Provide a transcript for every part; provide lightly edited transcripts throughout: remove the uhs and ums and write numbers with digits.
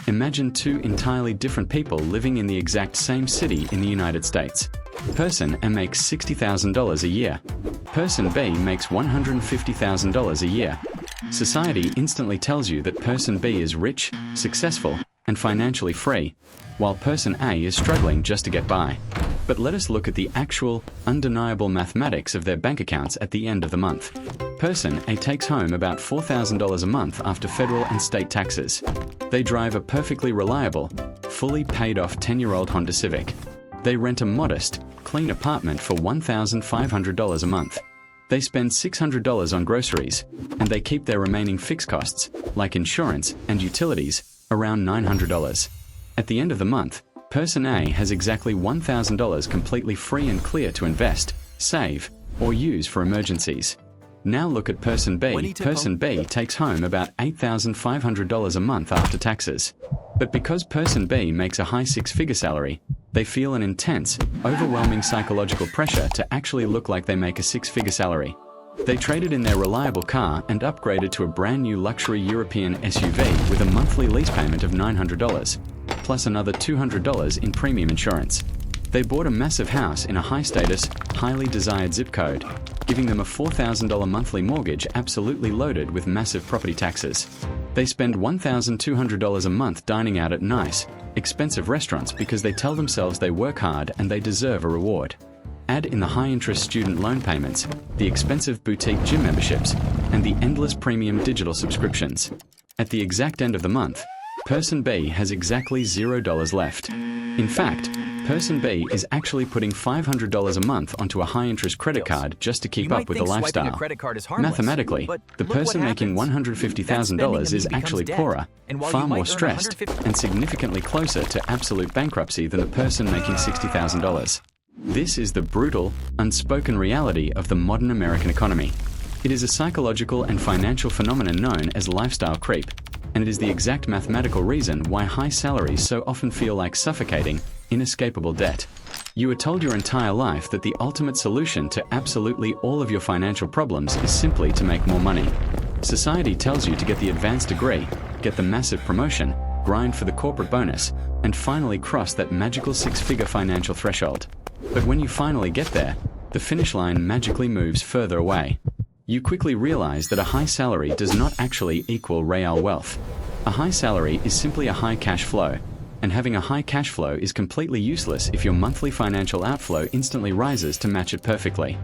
Imagine two entirely different people living in the exact same city in the United States. Person A makes $60,000 a year. Person B makes $150,000 a year. Society instantly tells you that Person B is rich, successful, and financially free, while Person A is struggling just to get by. But let us look at the actual, undeniable mathematics of their bank accounts at the end of the month. Person A takes home about $4,000 a month after federal and state taxes. They drive a perfectly reliable, fully paid-off 10-year-old Honda Civic. They rent a modest, clean apartment for $1,500 a month. They spend $600 on groceries, and they keep their remaining fixed costs, like insurance and utilities, around $900. At the end of the month, Person A has exactly $1,000 completely free and clear to invest, save, or use for emergencies. Now look at Person B. Person B takes home about $8,500 a month after taxes. But because Person B makes a high six-figure salary, they feel an intense, overwhelming psychological pressure to actually look like they make a six-figure salary. They traded in their reliable car and upgraded to a brand new luxury European SUV with a monthly lease payment of $900, plus another $200 in premium insurance. They bought a massive house in a high-status, highly desired zip code, giving them a $4,000 monthly mortgage absolutely loaded with massive property taxes. They spend $1,200 a month dining out at nice, expensive restaurants because they tell themselves they work hard and they deserve a reward. Add in the high-interest student loan payments, the expensive boutique gym memberships, and the endless premium digital subscriptions. At the exact end of the month, Person B has exactly $0 left. In fact, Person B is actually putting $500 a month onto a high-interest credit card just to keep up with the lifestyle. Mathematically, the person making $150,000 is actually poorer, far more stressed, and significantly closer to absolute bankruptcy than the person making $60,000. This is the brutal, unspoken reality of the modern American economy. It is a psychological and financial phenomenon known as lifestyle creep, and it is the exact mathematical reason why high salaries so often feel like suffocating, inescapable debt. You were told your entire life that the ultimate solution to absolutely all of your financial problems is simply to make more money. Society tells you to get the advanced degree, get the massive promotion, grind for the corporate bonus, and finally cross that magical six-figure financial threshold. But when you finally get there, the finish line magically moves further away. You quickly realize that a high salary does not actually equal real wealth. A high salary is simply a high cash flow, and having a high cash flow is completely useless if your monthly financial outflow instantly rises to match it perfectly.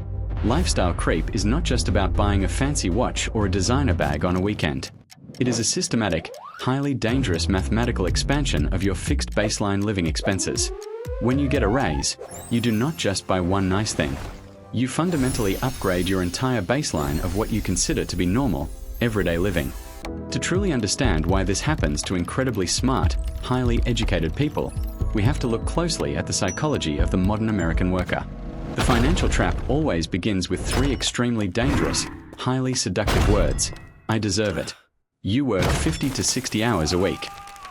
Lifestyle creep is not just about buying a fancy watch or a designer bag on a weekend. It is a systematic, highly dangerous mathematical expansion of your fixed baseline living expenses. When you get a raise, you do not just buy one nice thing. You fundamentally upgrade your entire baseline of what you consider to be normal, everyday living. To truly understand why this happens to incredibly smart, highly educated people, we have to look closely at the psychology of the modern American worker. The financial trap always begins with three extremely dangerous, highly seductive words. I deserve it. You work 50 to 60 hours a week.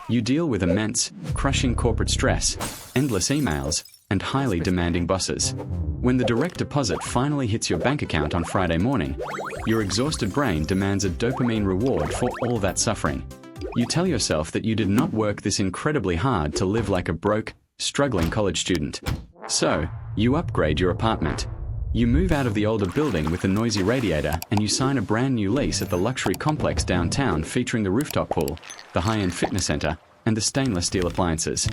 You deal with immense, crushing corporate stress, endless emails, and highly demanding bosses. When the direct deposit finally hits your bank account on Friday morning, your exhausted brain demands a dopamine reward for all that suffering. You tell yourself that you did not work this incredibly hard to live like a broke, struggling college student. So, you upgrade your apartment. You move out of the older building with the noisy radiator and you sign a brand new lease at the luxury complex downtown featuring the rooftop pool, the high-end fitness center, and the stainless steel appliances.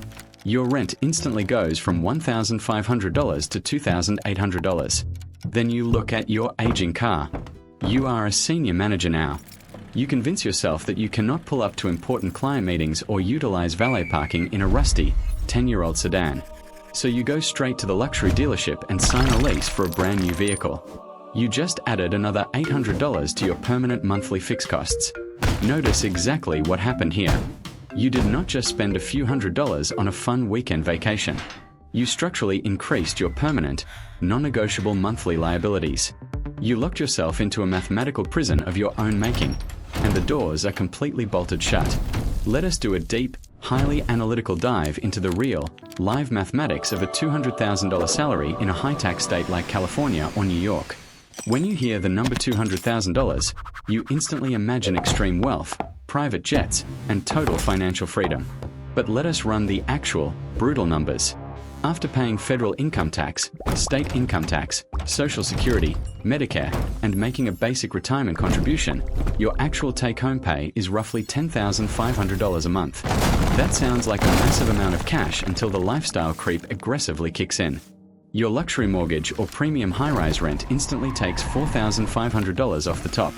Your rent instantly goes from $1,500 to $2,800. Then you look at your aging car. You are a senior manager now. You convince yourself that you cannot pull up to important client meetings or utilize valet parking in a rusty, 10-year-old sedan. So you go straight to the luxury dealership and sign a lease for a brand new vehicle. You just added another $800 to your permanent monthly fixed costs. Notice exactly what happened here. You did not just spend a few $100s on a fun weekend vacation. You structurally increased your permanent, non-negotiable monthly liabilities. You locked yourself into a mathematical prison of your own making, and the doors are completely bolted shut. Let us do a deep, highly analytical dive into the real, live mathematics of a $200,000 salary in a high-tax state like California or New York. When you hear the number $200,000, you instantly imagine extreme wealth, private jets, and total financial freedom. But let us run the actual, brutal numbers. After paying federal income tax, state income tax, Social Security, Medicare, and making a basic retirement contribution, your actual take-home pay is roughly $10,500 a month. That sounds like a massive amount of cash until the lifestyle creep aggressively kicks in. Your luxury mortgage or premium high-rise rent instantly takes $4,500 off the top.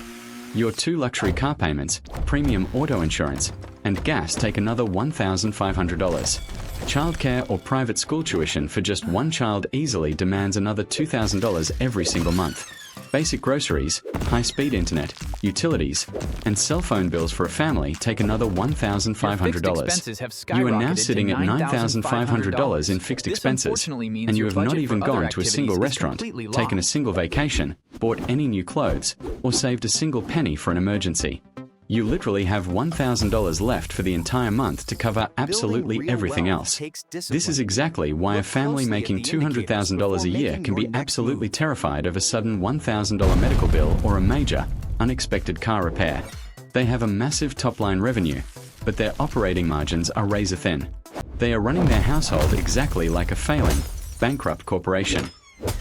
Your 2 luxury car payments, premium auto insurance, and gas take another $1,500. Childcare or private school tuition for just one child easily demands another $2,000 every single month. Basic groceries, high-speed internet, utilities, and cell phone bills for a family take another $1,500. You are now sitting at $9,500 in fixed expenses, and you have not even gone to a single restaurant, taken a single vacation, bought any new clothes, or saved a single penny for an emergency. You literally have $1,000 left for the entire month to cover absolutely everything else. This is exactly why a family making $200,000 a year can be absolutely terrified of a sudden $1,000 medical bill or a major, unexpected car repair. They have a massive top-line revenue, but their operating margins are razor-thin. They are running their household exactly like a failing, bankrupt corporation.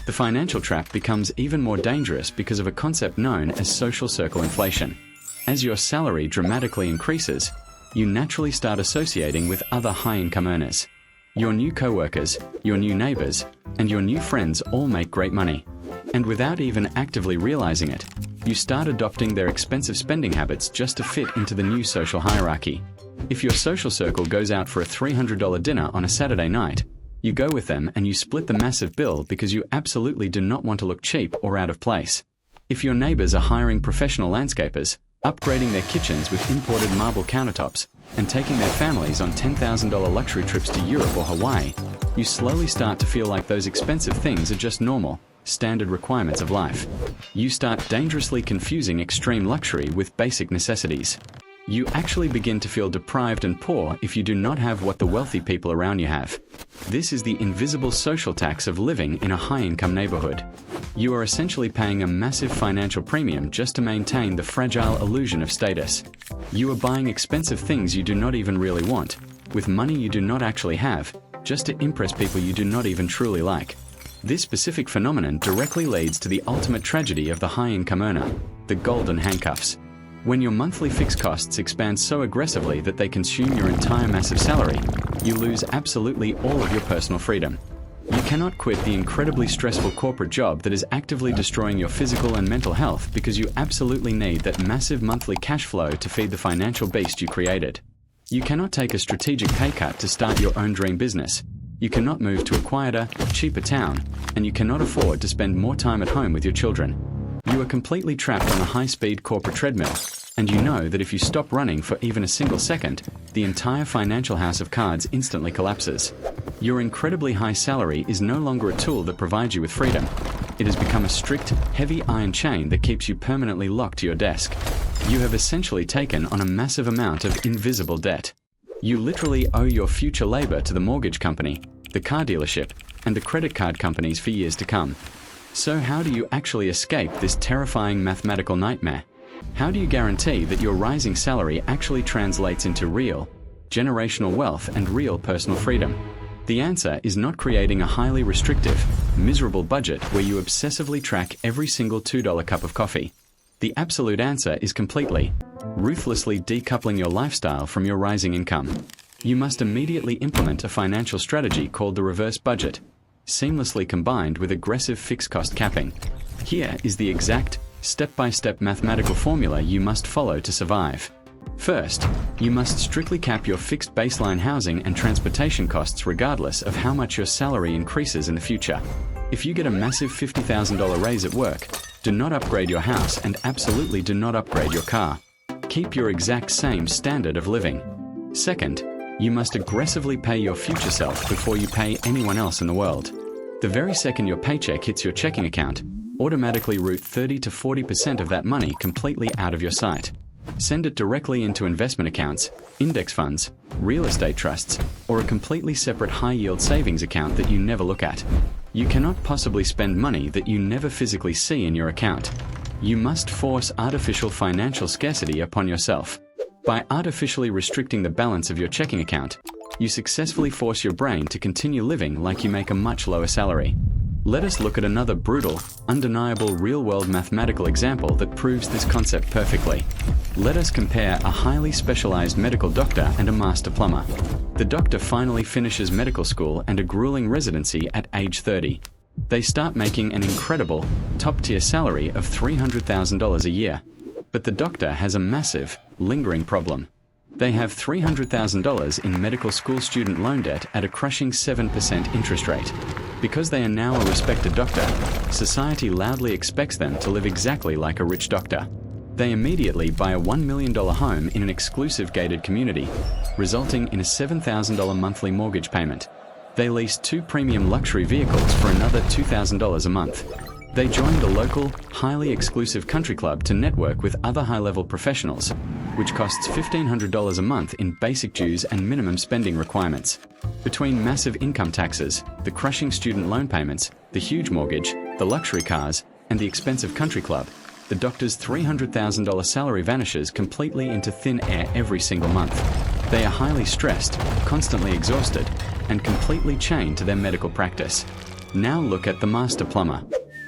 The financial trap becomes even more dangerous because of a concept known as social circle inflation. As your salary dramatically increases, you naturally start associating with other high-income earners. Your new co-workers, your new neighbors, and your new friends all make great money. And without even actively realizing it, you start adopting their expensive spending habits just to fit into the new social hierarchy. If your social circle goes out for a $300 dinner on a Saturday night, you go with them and you split the massive bill because you absolutely do not want to look cheap or out of place. If your neighbors are hiring professional landscapers, upgrading their kitchens with imported marble countertops, and taking their families on $10,000 luxury trips to Europe or Hawaii, you slowly start to feel like those expensive things are just normal, standard requirements of life. You start dangerously confusing extreme luxury with basic necessities. You actually begin to feel deprived and poor if you do not have what the wealthy people around you have. This is the invisible social tax of living in a high-income neighborhood. You are essentially paying a massive financial premium just to maintain the fragile illusion of status. You are buying expensive things you do not even really want, with money you do not actually have, just to impress people you do not even truly like. This specific phenomenon directly leads to the ultimate tragedy of the high-income earner, the golden handcuffs. When your monthly fixed costs expand so aggressively that they consume your entire massive salary, you lose absolutely all of your personal freedom. You cannot quit the incredibly stressful corporate job that is actively destroying your physical and mental health because you absolutely need that massive monthly cash flow to feed the financial beast you created. You cannot take a strategic pay cut to start your own dream business. You cannot move to a quieter, cheaper town, and you cannot afford to spend more time at home with your children. You are completely trapped on a high-speed corporate treadmill, and you know that if you stop running for even a single second, the entire financial house of cards instantly collapses. Your incredibly high salary is no longer a tool that provides you with freedom. It has become a strict, heavy iron chain that keeps you permanently locked to your desk. You have essentially taken on a massive amount of invisible debt. You literally owe your future labor to the mortgage company, the car dealership, and the credit card companies for years to come. So how do you actually escape this terrifying mathematical nightmare? How do you guarantee that your rising salary actually translates into real, generational wealth and real personal freedom? The answer is not creating a highly restrictive, miserable budget where you obsessively track every single $2 cup of coffee. The absolute answer is completely, ruthlessly decoupling your lifestyle from your rising income. You must immediately implement a financial strategy called the reverse budget, seamlessly combined with aggressive fixed cost capping. Here is the exact, step-by-step mathematical formula you must follow to survive. First, you must strictly cap your fixed baseline housing and transportation costs regardless of how much your salary increases in the future. If you get a massive $50,000 raise at work, do not upgrade your house and absolutely do not upgrade your car. Keep your exact same standard of living. Second, you must aggressively pay your future self before you pay anyone else in the world. The very second your paycheck hits your checking account, automatically route 30 to 40% of that money completely out of your sight. Send it directly into investment accounts, index funds, real estate trusts, or a completely separate high-yield savings account that you never look at. You cannot possibly spend money that you never physically see in your account. You must force artificial financial scarcity upon yourself. By artificially restricting the balance of your checking account, You successfully force your brain to continue living like you make a much lower salary. Let us look at another brutal, undeniable real-world mathematical example that proves this concept perfectly. Let us compare a highly specialized medical doctor and a master plumber. The doctor finally finishes medical school and a grueling residency at age 30. They start making an incredible, top-tier salary of $300,000 a year. But the doctor has a massive, lingering problem. They have $300,000 in medical school student loan debt at a crushing 7% interest rate. Because they are now a respected doctor, society loudly expects them to live exactly like a rich doctor. They immediately buy a $1 million home in an exclusive gated community, resulting in a $7,000 monthly mortgage payment. They lease 2 premium luxury vehicles for another $2,000 a month. They joined a local, highly exclusive country club to network with other high-level professionals, which costs $1,500 a month in basic dues and minimum spending requirements. Between massive income taxes, the crushing student loan payments, the huge mortgage, the luxury cars, and the expensive country club, the doctor's $300,000 salary vanishes completely into thin air every single month. They are highly stressed, constantly exhausted, and completely chained to their medical practice. Now look at the master plumber.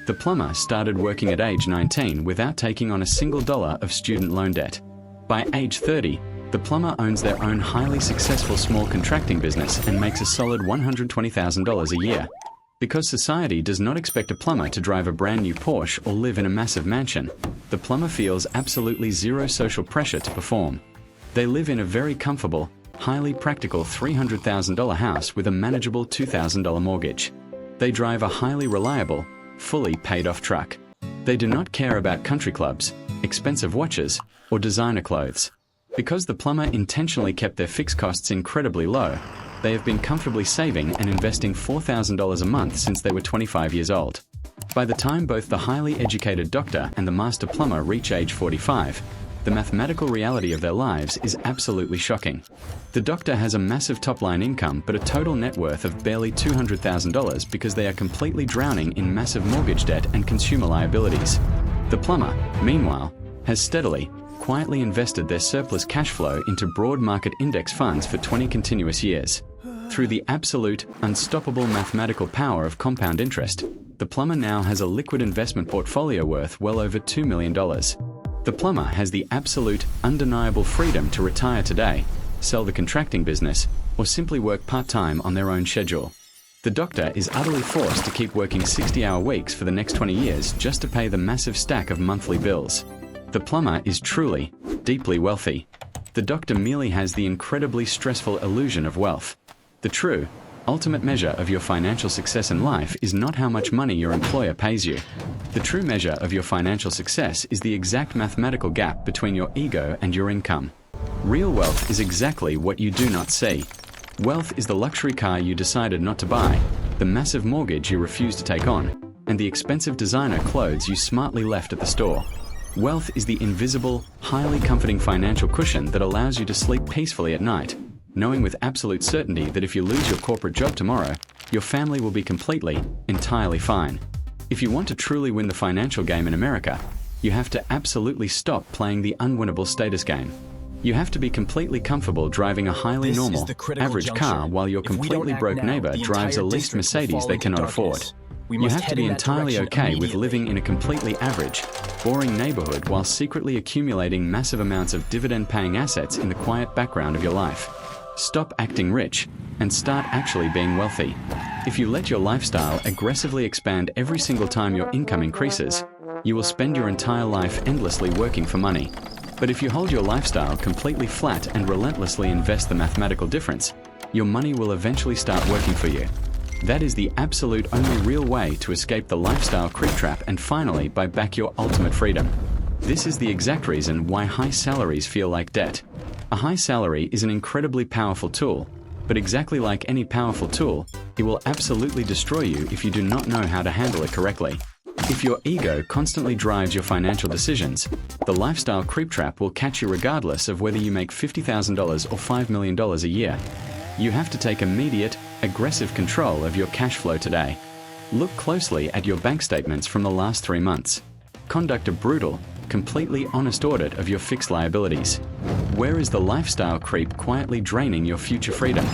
The plumber started working at age 19 without taking on a single dollar of student loan debt. By age 30, the plumber owns their own highly successful small contracting business and makes a solid $120,000 a year. Because society does not expect a plumber to drive a brand new Porsche or live in a massive mansion, the plumber feels absolutely zero social pressure to perform. They live in a very comfortable, highly practical $300,000 house with a manageable $2,000 mortgage. They drive a highly reliable, fully paid-off truck. They do not care about country clubs, expensive watches, or designer clothes. Because the plumber intentionally kept their fixed costs incredibly low, they have been comfortably saving and investing $4,000 a month since they were 25 years old. By the time both the highly educated doctor and the master plumber reach age 45, the mathematical reality of their lives is absolutely shocking. The doctor has a massive top-line income but a total net worth of barely $200,000 because they are completely drowning in massive mortgage debt and consumer liabilities. The plumber, meanwhile, has steadily, quietly invested their surplus cash flow into broad market index funds for 20 continuous years. Through the absolute, unstoppable mathematical power of compound interest, the plumber now has a liquid investment portfolio worth well over $2 million. The plumber has the absolute, undeniable freedom to retire today, sell the contracting business, or simply work part-time on their own schedule. The doctor is utterly forced to keep working 60-hour weeks for the next 20 years just to pay the massive stack of monthly bills. The plumber is truly, deeply wealthy. The doctor merely has the incredibly stressful illusion of wealth. The true, ultimate measure of your financial success in life is not how much money your employer pays you. The true measure of your financial success is the exact mathematical gap between your ego and your income. Real wealth is exactly what you do not see. Wealth is the luxury car you decided not to buy, the massive mortgage you refused to take on, and the expensive designer clothes you smartly left at the store. Wealth is the invisible, highly comforting financial cushion that allows you to sleep peacefully at night, knowing with absolute certainty that if you lose your corporate job tomorrow, your family will be completely, entirely fine. If you want to truly win the financial game in America, you have to absolutely stop playing the unwinnable status game. You have to be completely comfortable driving a highly normal, average car while your completely broke neighbor drives a leased Mercedes they cannot afford. You have to be entirely okay with living in a completely average, boring neighborhood while secretly accumulating massive amounts of dividend-paying assets in the quiet background of your life. Stop acting rich and start actually being wealthy. If you let your lifestyle aggressively expand every single time your income increases, you will spend your entire life endlessly working for money. But if you hold your lifestyle completely flat and relentlessly invest the mathematical difference, your money will eventually start working for you. That is the absolute only real way to escape the lifestyle creep trap and finally buy back your ultimate freedom. This is the exact reason why high salaries feel like debt. A high salary is an incredibly powerful tool, but exactly like any powerful tool, it will absolutely destroy you if you do not know how to handle it correctly. If your ego constantly drives your financial decisions, the lifestyle creep trap will catch you regardless of whether you make $50,000 or $5 million a year. You have to take immediate, aggressive control of your cash flow today. Look closely at your bank statements from the last 3 months. Conduct a brutal, completely honest audit of your fixed liabilities. Where is the lifestyle creep quietly draining your future freedom?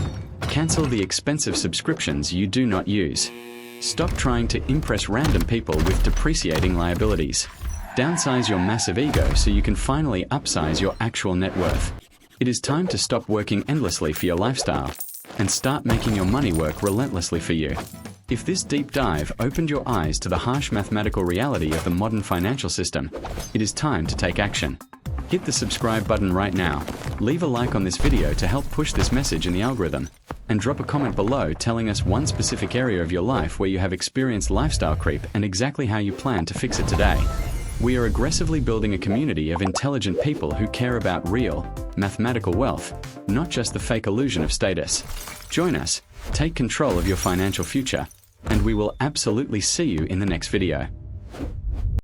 Cancel the expensive subscriptions you do not use. Stop trying to impress random people with depreciating liabilities. Downsize your massive ego so you can finally upsize your actual net worth. It is time to stop working endlessly for your lifestyle and start making your money work relentlessly for you. If this deep dive opened your eyes to the harsh mathematical reality of the modern financial system, it is time to take action. Hit the subscribe button right now, leave a like on this video to help push this message in the algorithm, and drop a comment below telling us one specific area of your life where you have experienced lifestyle creep and exactly how you plan to fix it today. We are aggressively building a community of intelligent people who care about real, mathematical wealth, not just the fake illusion of status. Join us, take control of your financial future, and we will absolutely see you in the next video.